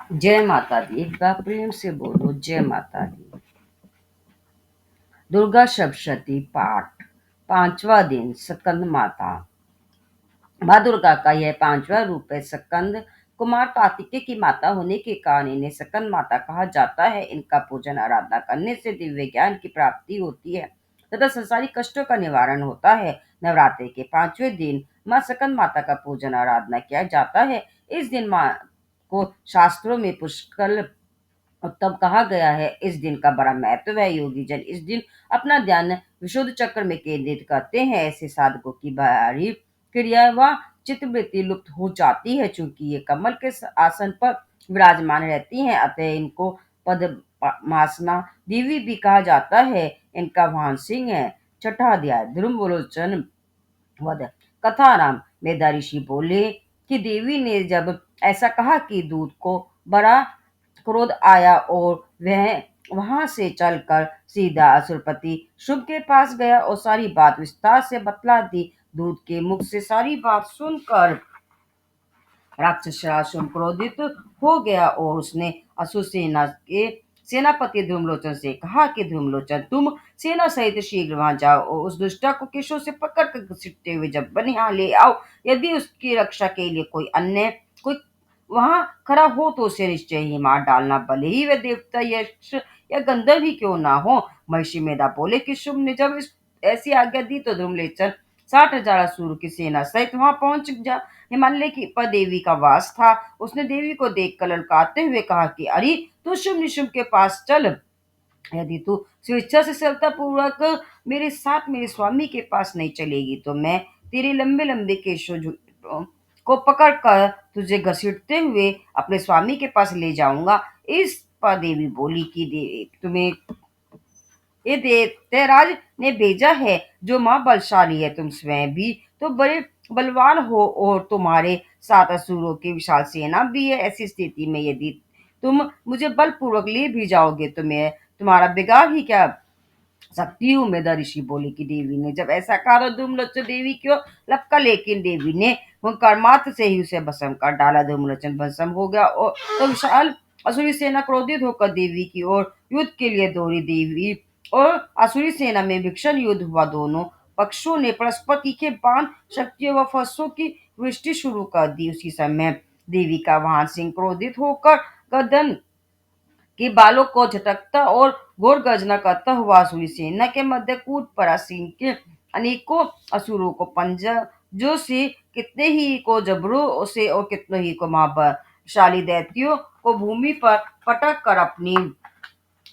जय माता दी। एक बार प्रेम से बोलो जय माता दी। दुर्गा सप्तशती पाठ, पांचवा दिन। स्कंद माता। माँ दुर्गा का यह पांचवा रूप है। स्कंद कुमार कार्तिकेय की माता होने के कारण इन्हें स्कंद माता कहा जाता है। इनका पूजन आराधना करने से दिव्य ज्ञान की प्राप्ति होती है तथा संसारिक कष्टों का निवारण होता है। नवरात्रि के पांचवें दिन माँ स्कंद माता का पूजन आराधना किया जाता है। इस दिन माँ को शास्त्रों में पुष्कल उत्तम कहा गया है। इस दिन का बड़ा महत्व है। योगी जन इस दिन अपना ध्यान विशुद्ध चक्र में केंद्रित करते हैं। ऐसे साधकों की बाहरी क्रिया व चित्तवृत्ति लुप्त हो जाती है। चूंकि ये कमल के आसन पर विराजमान रहती हैं, अतः इनको पद्मासना देवी भी कहा जाता है। इनका वाहन सिंह है। छठा अध्याय। ध्रुवलोचन वध। कथाराम में ऋषि बोले कि देवी ने जब ऐसा कहा कि दूत को बड़ा क्रोध आया और वह वहां से चलकर सीधा असुरपति शुभ के पास गया और सारी बात विस्तार से बतला दी। दूत के मुख से सारी बात सुनकर राक्षसासुर क्रोधित हो गया और उसने असुर सेना के सेनापति धूमलोचन से कहा कि धूमलोचन, तुम सेना सहित शीघ्र वहां जाओ और उस दुष्टा को केशों से पकड़कर घसीटते हुए जब बन यहाँ ले आओ। यदि उसकी रक्षा के लिए कोई वहां खड़ा हो तो उसे निश्चय ही मार डालना, भले ही वह देवता यक्ष या गंधर्व ही क्यों ना हो। महर्षि मेधा बोले कि शुभ ने जब ऐसी आज्ञा दी तो धूमलेचन 60,000 असुरों की सेना सहित वहां पहुंच जा। हिमालय की पर देवी का वास था। उसने देवी को देख कर ललकारते हुए कहा कि अरे, तू शुभ निशुभ के पास चल। यदि तू स्वेच्छा से श्रद्धा पूर्वक मेरे साथ मेरे स्वामी के पास नहीं चलेगी तो मैं तेरे लंबे लंबे केशों को पकड़ कर तुझे घसीटते हुए अपने स्वामी के पास ले जाऊंगा। इस पर देवी बोली कि तुम्हें ये दैत्यराज ने भेजा है, जो माँ बलशाली है। तुम स्वयं भी तो बड़े बलवान हो और तुम्हारे साथ असुरों की विशाल सेना भी है। ऐसी स्थिति में यदि तुम मुझे बलपूर्वक ले भी जाओगे तो मैं तुम्हारा बिगाड़ ही क्या सकती हूँ। मेधा ऋषि बोले कि देवी ने जब ऐसा कहा तो धूमलोचन देवी क्यों लपका, लेकिन देवी ने हुंकार मात्र से ही उसे भस्म कर डाला। धूमलोचन भस्म हो गया और तो विशाल असुरी सेना क्रोधित होकर देवी की ओर युद्ध के लिए दौड़ी। देवी और असुरी सेना में भीषण युद्ध हुआ। दोनों पक्षों ने परस्पर तीखे बाण, शक्तियों व फरसों की वृष्टि शुरू कर दी। उसी समय देवी का वाहन सिंह क्रोधित होकर गर्दन के बालों को झटकता और घोर गर्जना करता हुआ असुरी सेना के मध्य कूद पड़ा। सिंह के अनेकों असुरों को पंजों से, कितने ही को जबड़ों से और कितने ही को महाबलशाली दैत्यों को भूमि पर पटक कर अपनी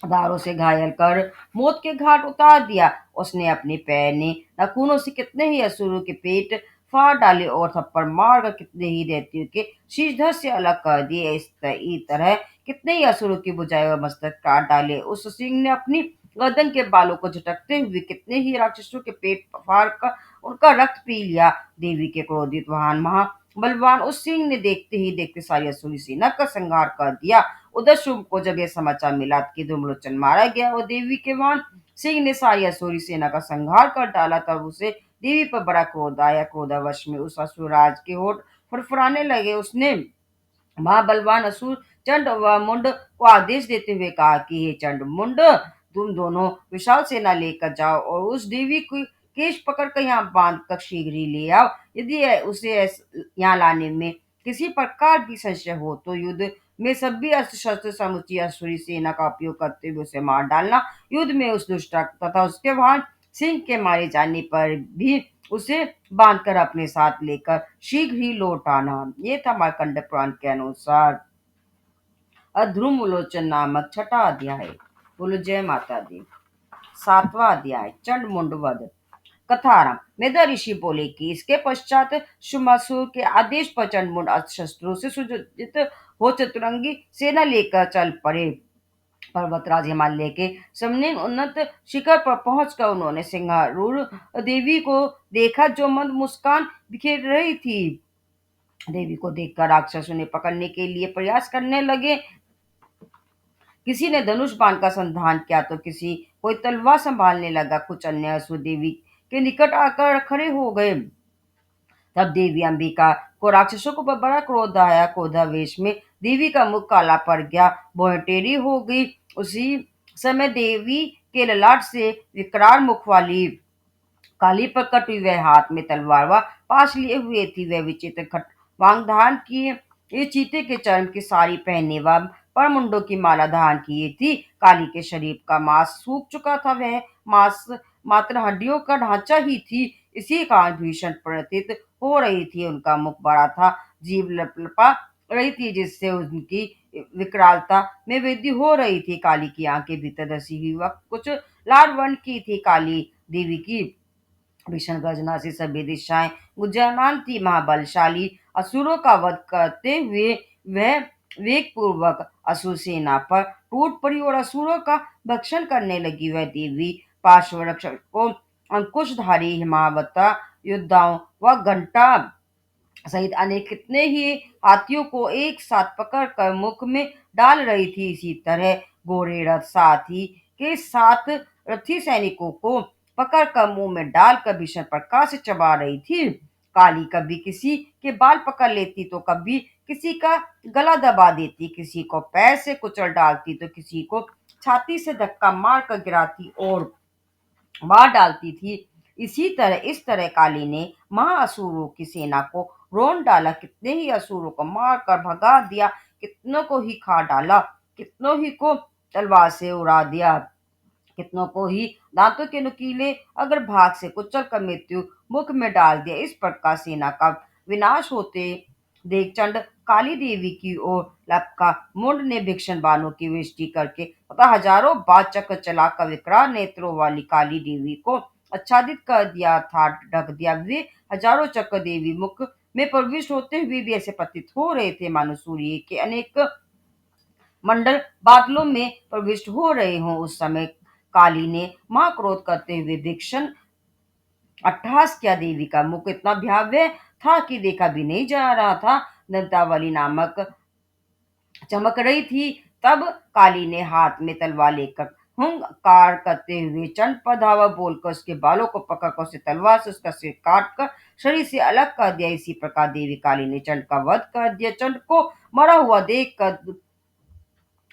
धारों से घायल कर मौत के घाट उतार दिया। उसने अपने पैर नाखूनों से कितने ही असुरों के पेट फाड़ डाले और थप्पड़ मारकर कितने ही दैत्यों के शीश धड़ से अलग कर दिए। इस तरह कितने ही असुरों की भुजाएं और मस्तक काट डाले। उस सिंह ने अपनी गर्दन के बालों को झटकते हुए कितने ही राक्षसों के पेट फाड़ कर उनका रक्त पी लिया। देवी के क्रोधित वाहन महा बलवान उस सिंह ने देखते ही देखते सारी असुरी सेना का संहार कर दिया। उधर शुभ को जब यह समाचार मिला कि धूम्रलोचन मारा गया और देवी के वाहन सिंह ने सारी असुरी सेना का संहार कर डाला, तब उसे देवी पर बड़ा क्रोध आया। क्रोधावश में उस असुरराज के होठ फड़फड़ाने लगे। उसने महाबलवान असुर चंड व मुंड को आदेश देते हुए कहा कि हे चंड मुंड, तुम दोनों विशाल सेना लेकर जाओ और उस देवी को केश पकड़कर यहाँ बांध कर शीघ्र ही ले आओ। यदि उसे यहाँ लाने में किसी प्रकार भी संशय हो तो युद्ध में सभी अस्त्र शस्त्र समुची असुरी सेना का उपयोग करते हुए उसे मार डालना। युद्ध में उस दुष्ट तथा उसके वाहन सिंह के मारे जाने पर भी उसे बांधकर अपने साथ लेकर शीघ्र ही लौट आना। ये था मार्कंड पुराण के अनुसार अध्रुवलोचन नामक छठा अध्याय। बोलो जय माता दी। सातवां अध्याय। चंड मुंड वध। कथाराम मेधा ऋषि बोले कि इसके पश्चात शुमासुर के आदेश पर चंडमुंड अस्त्र शस्त्रों से सुसज्जित हो चतुरंगी सेना लेकर चल पड़े। पर्वतराज हिमालय के समने उन्नत शिखर पर पहुंचकर उन्होंने सिंगारूढ़ देवी को देखा, जो मंद मुस्कान बिखेर रही थी। देवी को देखकर राक्षस उन्हें पकड़ने के लिए प्रयास करने लगे। किसी ने धनुष बाण का संधान किया तो किसी कोई तलवार संभालने लगा। कुछ अन्य असुर देवी के निकट आकर खड़े हो गए। तब देवी अंबिका को राक्षसों को बड़ा क्रोध आया। क्रोधावेश में देवी का मुख काला पड़ गया, भौहें टेढ़ी हो गई। उसी समय देवी के ललाट से विकराल मुख वाली काली प्रकट हुई। वह हाथ में तलवार व पाश लिए हुए थी। वह विचित्र खटवांग धारण किए, ये चीते के चर्म की साड़ी पहने व परमुंडों की माला धारण किए थी। काली के शरीर का मांस सूख चुका था, वह मांस मात्र हड्डियों का ढांचा ही थी। इसी कारण भीषण प्रतीत हो रही थी। उनका मुख बड़ा था, जीभ लपलपा रही थी, जिससे उनकी विकरालता में वृद्धि हो रही थी। काली की आंखें भीतर धसी हुई व कुछ लाल वर्ण की थी। काली देवी की भीषण गर्जना से सभी दिशाएं गुंजयमान थी। महाबलशाली असुरों का वध करते हुए वह वेग पूर्वक असुर सेना पर टूट पड़ी और असुरों का भक्षण करने लगी। वह देवी पार्श्व रक्षकों, अंकुशधारी हिमावता योद्धाओं व घंटा सहित अनेक कितने ही हाथियों को एक साथ पकड़कर मुख में डाल रही थी। इसी तरह घोड़े रथ साथी के साथ रथी सैनिकों को पकड़कर मुंह में डालकर भीषण प्रकार से चबा रही थी। काली कभी किसी के बाल पकड़ लेती तो कभी किसी का गला दबा देती, किसी को पैर से कुचल डालती तो किसी को छाती से धक्का मारकर गिराती और मार डालती थी। इस तरह काली ने महाअसुरों की सेना को रोन डाला, कितने ही असुरों को मारकर भगा दिया, कितनों को ही खा डाला, कितनों ही को तलवार से उड़ा दिया, कितनों को ही दांतों के नुकीले अगर भाग से कुचल कर मृत्यु मुख में डाल दिया। इस प्रकार सेना का विनाश होते देख चंड काली देवी की ओर लपका। मुंड ने भीषण बाणों की वृष्टि करके तथा हजारों बार चक्र चलाकर विकराल नेत्रों वाली काली देवी को आच्छादित कर दिया था, ढक दिया। वे हजारों चक्र देवी मुख में प्रविष्ट होते हुए भी ऐसे प्रतीत हो रहे थे मानो सूर्य के अनेक मंडल बादलों में प्रविष्ट हो रहे हों। उस समय काली ने महाक्रोध करते हुए भीषण अट्टहास किया। देवी का मुख इतना भयावह था कि देखा भी नहीं जा रहा था। दंतावली नामक चमक रही थी। तब काली ने हाथ में तलवार लेकर हुंकार करते हुए चंड पर धावा बोलकर उसके बालों को पकड़कर उसे तलवार से उसका सिर काट कर शरीर से अलग कर दिया। इसी प्रकार देवी काली ने चंड का वध कर दिया। चंड को मरा हुआ देख कर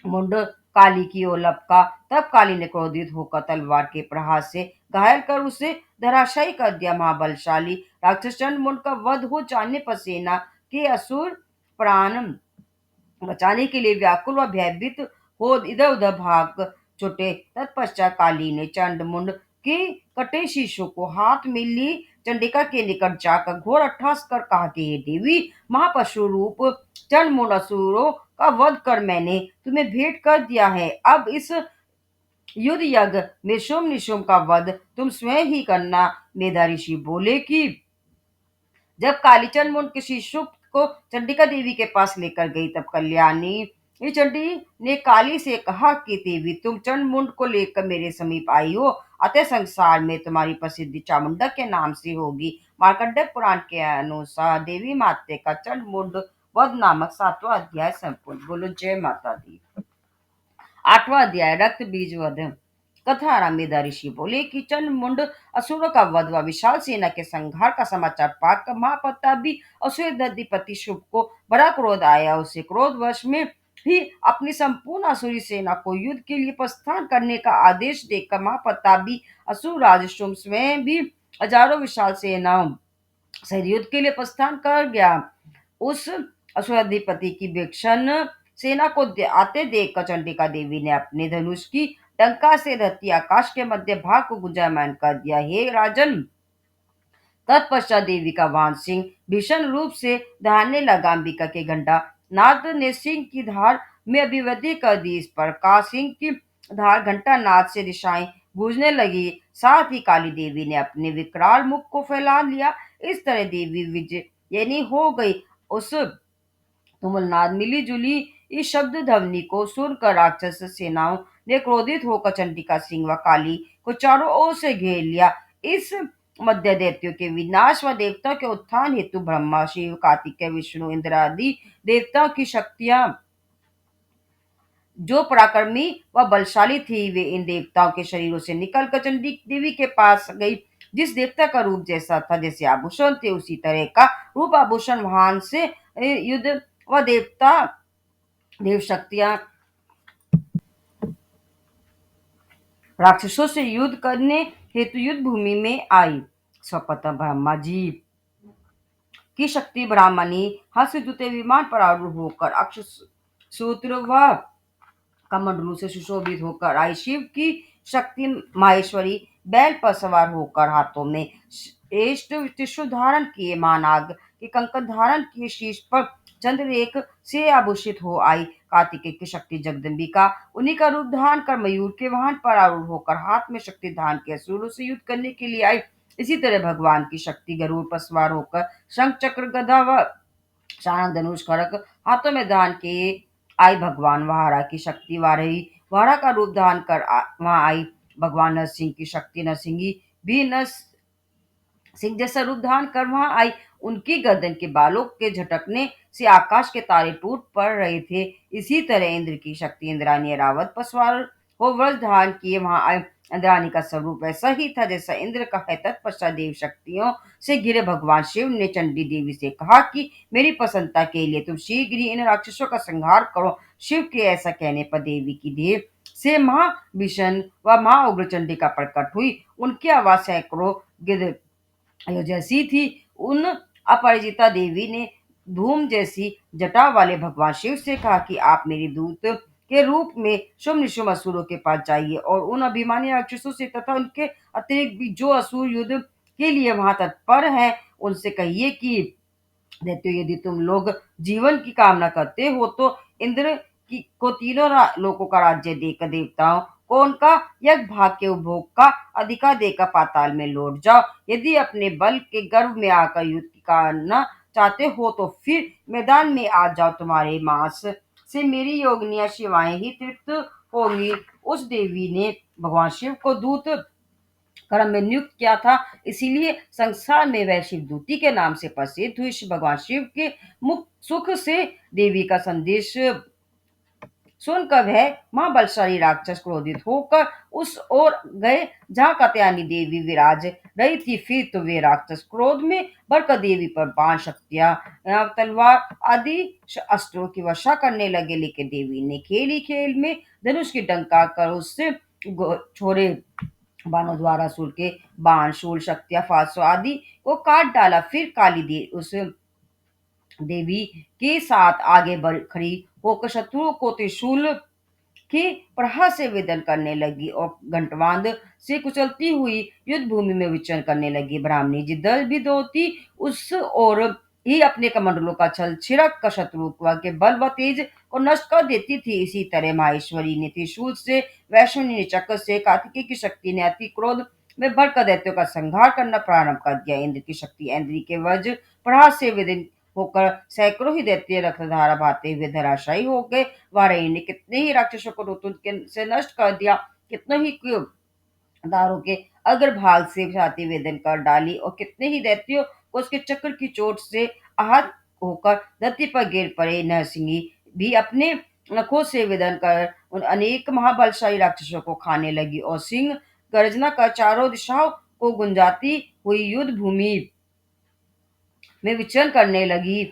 मुंड काली की ओर लपका। तब काली ने क्रोधित होकर तलवार के प्रहार से घायल कर उसे धराशायी कर दिया। महाबलशाली राक्षस चंड मुंड का वध हो जाने पर सेना के असुर प्राण बचाने के लिए व्याकुल व भयभीत हो इधर उधर भाग छुटे। तत्पश्चात काली ने चंड मुंड के कटे शीशों को हाथ में ली चंडिका के निकट जाकर घोर अट्टहास कर कहा कि हे देवी, महापशु रूप चंड मुंड असुरों का वध कर मैंने तुम्हें भेंट कर दिया है। अब इस युद्ध यज्ञ में शुंभ निशुंभ का वध तुम स्वयं ही करना। मेधा ऋषि बोले कि जब कालीचंद मुंड किसी शुभ को चंडिका देवी के पास लेकर गई, तब कल्याणी ये चंडी ने काली से कहा कि देवी, तुम चंड मुंड को लेकर मेरे समीप आई हो, अतः संसार में तुम्हारी प्रसिद्धि चामुंडा के नाम से होगी। मार्कंडेय पुराण के अनुसार देवी माते का चंड मुंड वध नामक 7वां अध्याय संपूर्ण। बोलो जय माता दी। 8वां अध्याय रक्त बीज वध। कथा आरंभ। मेधा ऋषि बोले कि चंड मुंड असुरों का वध व विशाल सेना के संहार का समाचार पाकर महाप्रतापी असुर दधिपति शुभ को बड़ा क्रोध आया। उसे क्रोधवश में ही अपनी संपूर्ण असुरी सेना को युद्ध के लिए प्रस्थान करने का आदेश देकर महाप्रतापी असुर राज शुंभ स्वयं भी हजारों विशाल सेनाओं सहित युद्ध के लिए प्रस्थान कर गया। उस असुराधिपति की भीषण सेना को आते देखकर चंडिका देवी ने अपने धनुष की टंका से धरती आकाश के मध्य भाग को गुंजायमान कर दिया। हे राजन, तत्पश्चात देवी का वाहन सिंह भीषण रूप से दहाड़ने लगा। अंबिका के घंटा नाद ने सिंह की धार में अभिवृद्धि कर दी। इस प्रकार सिंह की धार घंटा नाद से दिशाएं गूंजने लगी। साथ ही काली देवी ने अपने विकराल मुख को फैला लिया। इस तरह देवी विजयिनी हो गई। उस तुमुलनाद मिली जुली इस शब्द ध्वनि को सुनकर राक्षस सेनाओं ने क्रोधित होकर चंडिका सिंह व काली को चारों ओर से घेर लिया। इस मध्य दैत्यों के विनाश व देवताओं के उत्थान हेतु ब्रह्मा, शिव, कार्तिकेय, विष्णु, इंद्र आदि देवताओं की शक्तियां जो पराक्रमी व बलशाली थी, वे इन देवताओं के शरीरों से निकलकर चंडी देवी के पास गई। जिस देवता का रूप जैसा था, जैसे आभूषण थे, उसी तरह का रूप आभूषण वाहन से युद्ध व देवता देव शक्तियां राक्षसों से युद्ध करने हेतु युद्ध भूमि में आई। स्वपतः ब्रह्मा जी की शक्ति ब्राह्मणी हाथ से जुते विमान पर आरूढ़ होकर अक्ष सूत्र व कमंडलू से सुशोभित होकर आई। शिव की शक्ति माहेश्वरी बैल पर सवार होकर हाथों में श्रेष्ठ त्रिशूल धारण किए, मानाग के कंकण धारण किए, शीश पर चंद्ररेख से आभूषित हो आई। कार्तिकेय की शक्ति जगदम्बिका उन्हीं का रूप धारण कर मयूर के वाहन पर आरूढ़ होकर हाथ में शक्ति धारण के असुरों से युद्ध करने के लिए आई। इसी तरह भगवान की शक्ति गरुड़ पर सवार होकर शंख चक्र गदा व शानक धनुष खड़ग हाथों में धारण किए आई। भगवान वाहरा की शक्ति वारही वारा का रूप धारण कर वहां आई। भगवान नरसिंह की शक्ति नरसिंही भी नर सिंह जैसा रूप धारण कर वहां आई। उनकी गर्दन के बालों के झटकने से आकाश के तारे टूट पड़ रहे थे। इसी तरह इंद्र की शक्ति इंद्राणी रावत पर सवार हो व्रज धारण किए वहां आए। इंद्राणी का स्वरूप ऐसा ही था जैसा इंद्र का है। तत्पश्चात देव शक्तियों से घिरे भगवान शिव ने चंडी देवी से कहा कि मेरी प्रसन्नता के लिए तुम शीघ्र ही इन राक्षसों का संहार करो। शिव के ऐसा कहने पर देवी की देह से महाविष्णु व महा उग्र चंडिका प्रकट हुई। उनकी आवाज सैकड़ों गिद्ध जैसी थी। उन अपराजिता देवी ने धूम जैसी जटा वाले भगवान शिव से कहा कि आप मेरी दूत के रूप में शुभ निशुभ असुरों के पास जाइए और उन अभिमानी राक्षसों से तथा उनके अतिरिक्त भी जो असुर युद्ध के लिए वहां तत्पर हैं उनसे कहिए कि दैत्यो, यदि तुम लोग जीवन की कामना करते हो तो इंद्र की को तीनों लोकों का राज्य देकर देवताओं को उनका यज्ञ भाग के उपभोग का अधिकार देकर पाताल में लौट जाओ। यदि अपने बल के गर्भ में आकर युद्ध करना चाहते हो तो फिर मैदान में आ जाओ। तुम्हारे मांस से मेरी योगिनियां शिवाएं ही तृप्त होंगी। उस देवी ने भगवान शिव को दूत कर्म में नियुक्त किया था, इसीलिए संसार में वह शिवदूती के नाम से प्रसिद्ध हुई। भगवान शिव के मुख सुख से देवी का संदेश सुनकर वह महाबलशाली राक्षस क्रोधित होकर उस ओर गए जहाँ कात्यायनी देवी विराज रही थी। फिर तो वे राक्षस क्रोध में भरकर देवी पर बाण शक्तियां तलवार आदि अस्त्रों की वर्षा करने लगे, लेकिन देवी ने खेल ही खेल में धनुष की डंका कर उससे छोड़े बाणों द्वारा असुर के बाण शूल शक्तियां फांसों आदि को काट डाला। फिर काली देवी उस देवी के साथ आगे बढ़ खड़ी होकर शत्रुओं को त्रिशूल के प्रहार से वेदन करने लगी और घंटवाद से कुचलती हुई युद्ध भूमि में विचरण करने लगी। ब्राह्मणी जी दल भी दौड़ती उस ओर ही अपने कमंडलों का छल छिड़क कर शत्रु के बल व तेज को नष्ट कर देती थी। इसी तरह माहेश्वरी ने त्रिशूल से, वैष्णवी ने चक्र से, कार्तिकेय की शक्ति ने अति क्रोध में भरकर दैत्यों का संहार करना प्रारंभ कर दिया। इंद्र की शक्ति ऐन्द्री के वज्र प्रहार से वेदन होकर सैकड़ों ही दैत्य रक्तधारा बहाते हुए धराशायी हो गए। वाराही ने कितने ही राक्षसों को से नष्ट कर दिया, कितने ही दारों के अग्रभाग से छाती वेदन कर डाली और कितने ही दैत्यों को उसके चक्र की चोट से आहत होकर धरती पर गिर पड़े। नरसिंही भी अपने नखों से वेदन कर उन अनेक महाबलशाली राक्षसों को खाने लगी और सिंह गर्जना कर चारों दिशाओं को गुंजाती हुई युद्ध भूमि में विचरण करने लगी।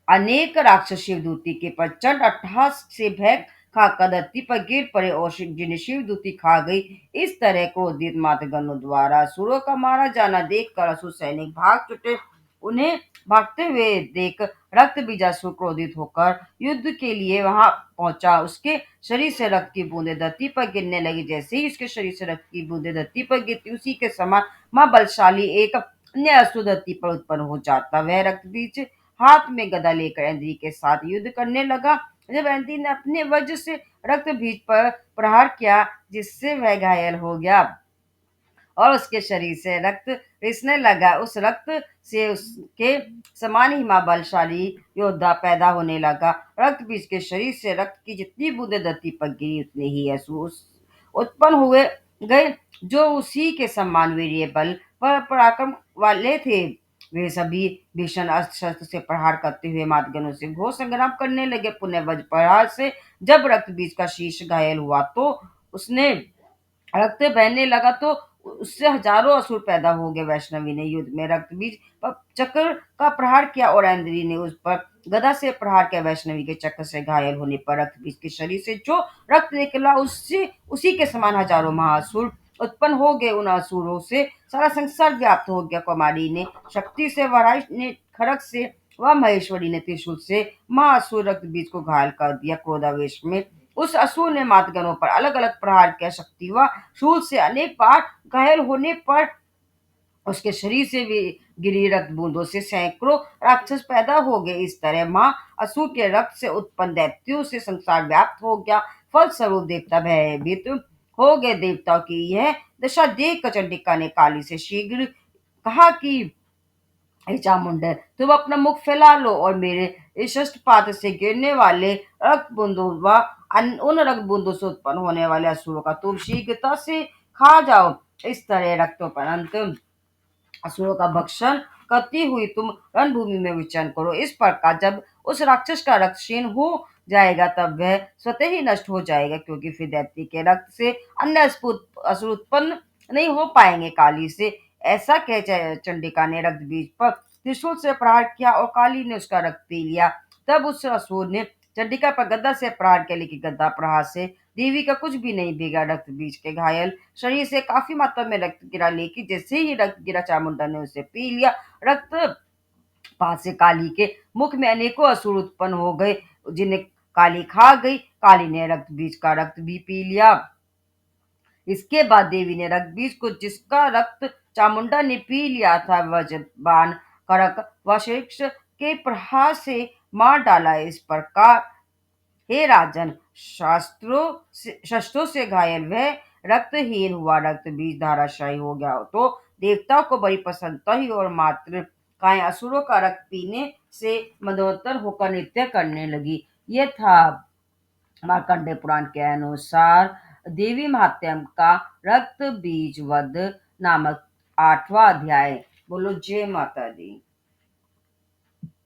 अनेक राक्षस शिवदूती के प्रचंड अट्टहास से भय खाकर धरती पर गिर पड़े और जिन्हें शिवदूती खा गई। इस तरह क्रोधित मातृगणों द्वारा असुरों का मारा जाना देखकर असुर सैनिक भाग छुटे। उन्हें भागते हुए देख रक्त बीजासुर क्रोधित होकर युद्ध के लिए वहां पहुंचा। उसके शरीर से रक्त की बूंदें धरती पर गिरने लगी। जैसे ही उसके शरीर से रक्त की बूंदें धरती पर गिरती, उसी के समान मां बलशाली एक अन्य असुर धरती पर उत्पन्न हो जाता। वह रक्त बीज हाथ में गदा लेकर ऐन्द्री के साथ युद्ध करने लगा। जब ऐन्द्री ने अपने वज्र से रक्त बीज पर प्रहार किया, जिससे वह घायल हो गया और उसके शरीर से रक्त रिसने लगा, उस रक्त से उसके समान ही मां बलशाली योद्धा पैदा होने लगा। रक्त बीज के शरीर से रक्त की जितनी बूंदें धरती पर गिरी, उतने ही असुर उत्पन्न हुए गए जो उसी के समान वीर्य बल पर पराक्रम वाले थे। वे सभी भीषण अस्त्र शस्त्र से प्रहार करते हुए मातगणों से घोर संग्राम करने लगे। पुनः वज्र प्रहार से जब रक्त बीज का शीश घायल हुआ तो उसने रक्त बहने लगा तो उससे हजारों असुर पैदा हो गए। वैष्णवी ने युद्ध में रक्त बीज पर चक्र का प्रहार किया और ऐन्द्री ने उस पर गदा से प्रहार किया। वैष्णवी के चक्र से घायल होने पर रक्त बीज के शरीर से जो रक्त निकला उससे उसी के समान हजारों महाअसुर उत्पन्न हो गए। उन असुरों से सारा संसार व्याप्त हो गया। कुमारी ने शक्ति से, वराई ने खड़ग से, वह महेश्वरी ने त्रिशूल से महाअसुर रक्त बीज को घायल कर दिया। क्रोधावेश में उस असुर ने मातगणों पर अलग अलग प्रहार किया। शक्ति व शूल से अनेक बार घायल होने पर उसके शरीर से भी गिरी रक्त बूंदों से सैकड़ों राक्षस पैदा हो गए। इस तरह माँ असुर के रक्त से उत्पन्न दैत्यों से संसार व्याप्त हो गया। फलस्वरूप देवता भयभीत हो गए। देवताओं की यह दशा देख कर चंडिका ने काली से शीघ्र कहा कि हे चामुंडा, तुम अपना मुख फैला लो और मेरे इस शस्त्रपात से गिरने वाले रक्त बूंदों व उन रक्त बूंदों से उत्पन्न होने वाले असुरों का तुम शीघ्रता से खा जाओ। इस तरह रक्तोपरंत असुरों का भक्षण करती हुई तुम रणभूमि में विचरण करो। इस प्रकार जब उस राक्षस का रक्त क्षीण हो जाएगा तब वह स्वतः ही नष्ट हो जाएगा, क्योंकि फिर दैत्य के रक्त से अन्य असुर उत्पन्न नहीं हो पाएंगे। काली से ऐसा कह चंडिका ने रक्त बीज पर त्रिशूल से प्रहार किया और काली ने उसका रक्त पी लिया। तब उस असुर ने चंडिका पर गदा से प्रहार किया, लेकिन गदा प्रहार से देवी का कुछ भी नहीं बिगड़ा। रक्त बीज के घायल शरीर से काफी मात्रा में रक्त गिरा, लेकिन जैसे ही रक्त गिरा चामुंडा ने उसे पी लिया। रक्त पास से काली के मुख में अनेकों असुर उत्पन्न हो गए, जिन्हें काली खा गई। काली ने रक्त बीज का रक्त भी पी लिया। इसके बाद देवी ने रक्त बीज को, जिसका रक्त चामुंडा ने पी लिया था, वज्रबाण करक व शीर्ष के प्रहार से मार डाला। इस प्रकार हे राजन, शस्त्रों से घायल वह रक्तहीन हुआ। रक्त बीज धाराशायी हो गया तो देवताओं को बड़ी प्रसन्नता हुई और मात्र काय असुरों का रक्त पीने से मदोत्तर होकर नृत्य करने लगी। यह था मार्कंडेय पुराण के अनुसार देवी महात्म्य का रक्त बीज वध नामक 8वां अध्याय। बोलो जय माता दी।